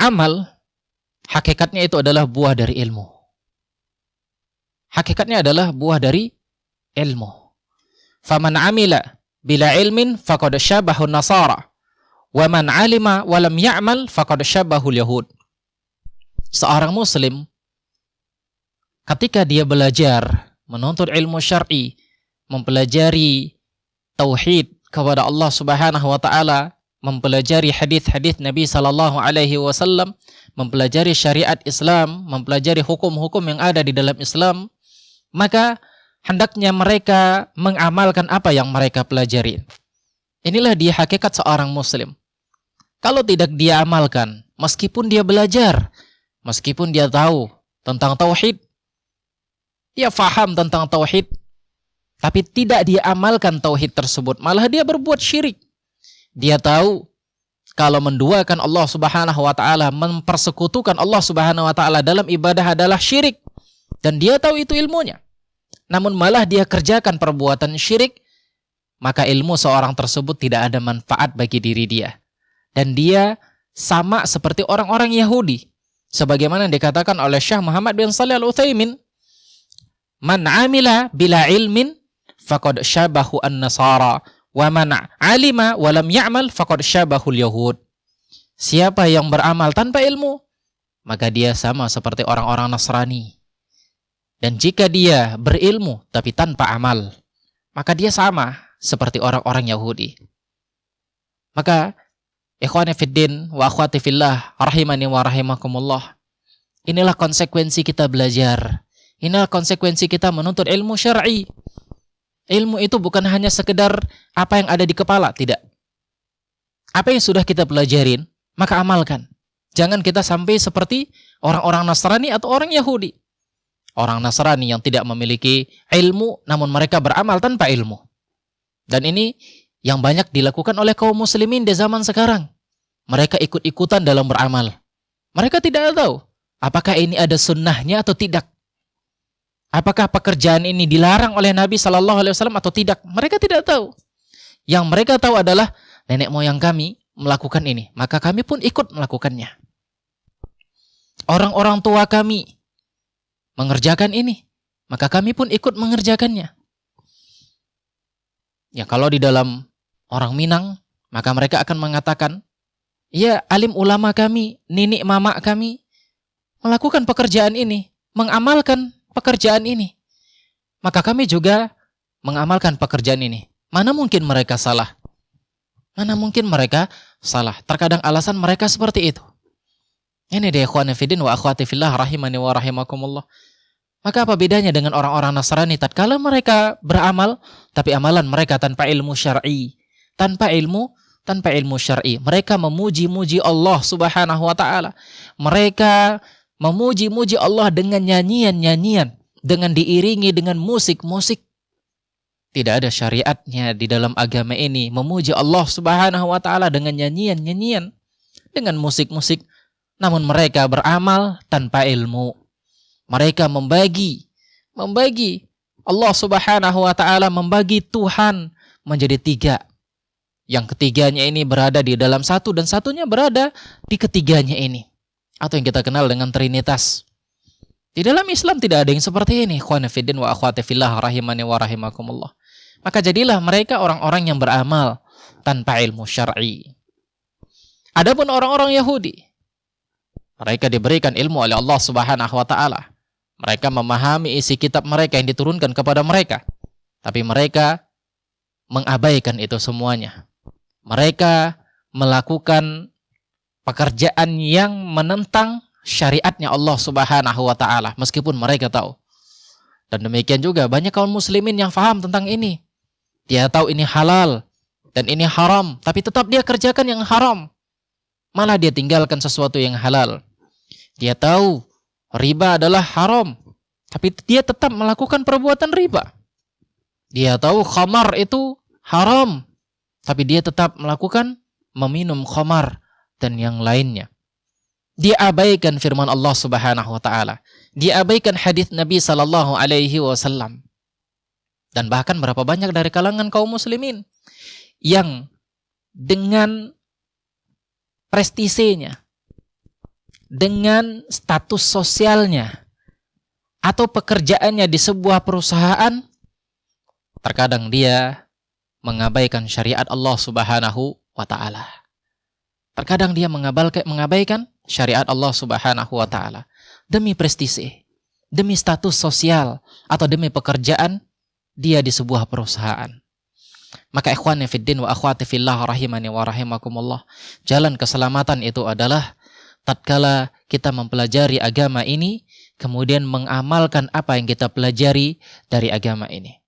amal hakikatnya itu adalah buah dari ilmu. Hakikatnya adalah buah dari ilmu. Faman amila bila ilmin faqad syabahu nasara. Wa man alima wa lam ya'mal faqad syabahu yahud. Seorang muslim ketika dia belajar menuntut ilmu syar'i, mempelajari tauhid kepada Allah Subhanahu wa taala, mempelajari hadis-hadis Nabi sallallahu alaihi wasallam, mempelajari syariat Islam, mempelajari hukum-hukum yang ada di dalam Islam, maka hendaknya mereka mengamalkan apa yang mereka pelajari. Inilah dia hakikat seorang muslim. Kalau tidak dia amalkan, meskipun dia belajar, meskipun dia tahu tentang tauhid, dia faham tentang tauhid, tapi tidak dia amalkan tauhid tersebut, malah dia berbuat syirik. Dia tahu kalau menduakan Allah Subhanahu wa taala, mempersekutukan Allah Subhanahu wa taala dalam ibadah adalah syirik, dan dia tahu itu ilmunya. Namun malah dia kerjakan perbuatan syirik, maka ilmu seorang tersebut tidak ada manfaat bagi diri dia. Dan dia sama seperti orang-orang Yahudi. Sebagaimana dikatakan oleh Syekh Muhammad bin Shalih Al-Utsaimin, "Man 'amila bila ilmin faqad syabahu an-nasara, wa man 'alima wa lam ya'mal faqad syabahu al-yahud." Siapa yang beramal tanpa ilmu, maka dia sama seperti orang-orang Nasrani. Dan jika dia berilmu tapi tanpa amal, maka dia sama seperti orang-orang Yahudi. Maka ikhwani fiddin wa akhwati fillah rahimani wa rahimakumullah, inilah konsekuensi kita belajar. Inilah konsekuensi kita menuntut ilmu syar'i. Ilmu itu bukan hanya sekedar apa yang ada di kepala, tidak. Apa yang sudah kita pelajarin, maka amalkan. Jangan kita sampai seperti orang-orang Nasrani atau orang Yahudi. Orang Nasrani yang tidak memiliki ilmu, namun mereka beramal tanpa ilmu. Dan ini yang banyak dilakukan oleh kaum muslimin di zaman sekarang. Mereka ikut-ikutan dalam beramal. Mereka tidak tahu apakah ini ada sunnahnya atau tidak. Apakah pekerjaan ini dilarang oleh Nabi Sallallahu Alaihi Wasallam atau tidak? Mereka tidak tahu. Yang mereka tahu adalah nenek moyang kami melakukan ini, maka kami pun ikut melakukannya. Orang-orang tua kami mengerjakan ini, maka kami pun ikut mengerjakannya. Ya, kalau di dalam orang Minang, maka mereka akan mengatakan, ya, alim ulama kami, nenek mama kami melakukan pekerjaan ini, mengamalkan pekerjaan ini, maka kami juga mengamalkan pekerjaan ini. Mana mungkin mereka salah? Mana mungkin mereka salah? Terkadang alasan mereka seperti itu. Ini dia ikhwani fiddin wa akhwati fillah rahimani wa rahimakumullah. Maka apa bedanya dengan orang-orang Nasrani tatkala mereka beramal tapi amalan mereka tanpa ilmu syar'i, tanpa ilmu syar'i. Mereka memuji-muji Allah Subhanahu wa taala. Mereka memuji-muji Allah dengan nyanyian-nyanyian, dengan diiringi dengan musik-musik. Tidak ada syariatnya di dalam agama ini memuji Allah Subhanahu wa taala dengan nyanyian-nyanyian, dengan musik-musik. Namun mereka beramal tanpa ilmu. Mereka membagi Allah Subhanahu wa taala, membagi Tuhan menjadi tiga. Yang ketiganya ini berada di dalam satu dan satunya berada di ketiganya ini. Atau yang kita kenal dengan Trinitas. Di dalam Islam tidak ada yang seperti ini. Ikhwani fiddin wa akhwati fillah rahimani wa rahimakumullah. Maka jadilah mereka orang-orang yang beramal tanpa ilmu syar'i. Adapun orang-orang Yahudi, mereka diberikan ilmu oleh Allah Subhanahu wa taala. Mereka memahami isi kitab mereka yang diturunkan kepada mereka. Tapi mereka mengabaikan itu semuanya. Mereka melakukan pekerjaan yang menentang syariatnya Allah Subhanahu wa taala meskipun mereka tahu. Dan demikian juga banyak kaum muslimin yang faham tentang ini. Dia tahu ini halal dan ini haram, tapi tetap dia kerjakan yang haram. Malah dia tinggalkan sesuatu yang halal. Dia tahu riba adalah haram, tapi dia tetap melakukan perbuatan riba. Dia tahu khamar itu haram, tapi dia tetap melakukan meminum khamar dan yang lainnya. Dia abaikan firman Allah Subhanahu wa taala. Dia abaikan hadis Nabi sallallahu alaihi wasallam. Dan bahkan berapa banyak dari kalangan kaum muslimin yang dengan prestisenya, dengan status sosialnya atau pekerjaannya di sebuah perusahaan, terkadang dia mengabaikan syariat Allah Subhanahu wa Ta'ala. Terkadang dia mengabaikan syariat Allah Subhanahu wa Ta'ala demi prestise, demi status sosial, atau demi pekerjaan dia di sebuah perusahaan. Maka ikhwani fiddin wa akhwati fillah rahimani wa rahimakumullah, jalan keselamatan itu adalah tatkala kita mempelajari agama ini, kemudian mengamalkan apa yang kita pelajari dari agama ini.